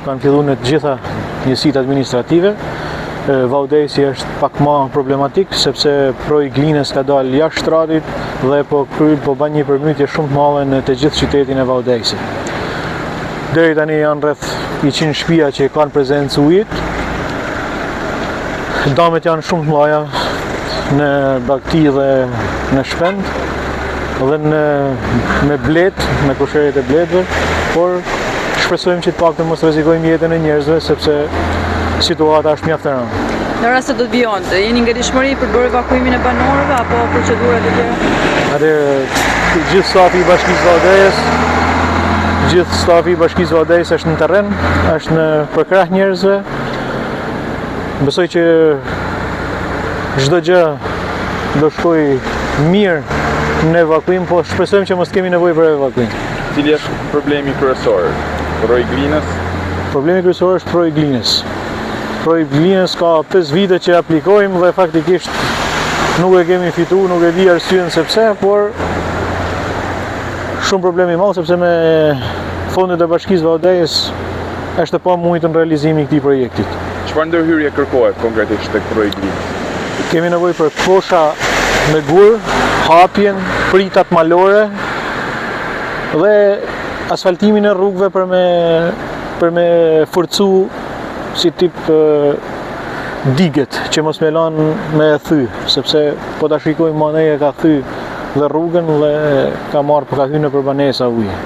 kanë filluar në të gjitha njësitë administrative. Vaudesi është pak më problematik sepse proji Glinës ka dalë jashtë shtratit dhe po bën një përmbytje shumë të madhe në të gjithë qytetin e Vaudesit. Deri tani janë rreth 100 shtëpia që kanë prezencë ujit. Damet janë shumë të mëdha në Bagti dhe në Shpend dhe me Blet, me kusheret e Bletëve, por shpresojmë që të paktën mos rrezikojmë jetën e njerëzve sepse situata është mjaft e rëndë. Në rast se do të vijonte, jeni në gatishmëri për të bërë evakuimin e banorëve apo procedurat e tjera? Gjithë stafi i Bashkisë Vaudesis është në terren, është në përkrah njerëzve. Besoj që çdo gjë do shkojë mirë në evakuim, po shpresojmë që mos kemi nevojë për evakuim. Cili është problemi kryesor? Proji Glinës? Problemi kryesor është proji Glinës. Proji Glinës ka 5 vite që aplikojmë dhe faktikisht nuk e kemi fituar, nuk e di arsyen sepse, por shumë problemi i madh sepse me fondet e Bashkisë Vaudesis është e pamujtur në realizimin e këtij projektit. Çfarë ndërhyrje kërkohet konkretisht tek proji Glinës? Kemi nevojë për kosha me gur, hapjen, pritat malore dhe asfaltimin e rrugëve për me forcu si tip diget që mos me lanë me thy, sepse po ta shikojmë maneja ka thy dhe rrugën dhe ka marrë ka hyrë në përbanesa ujë.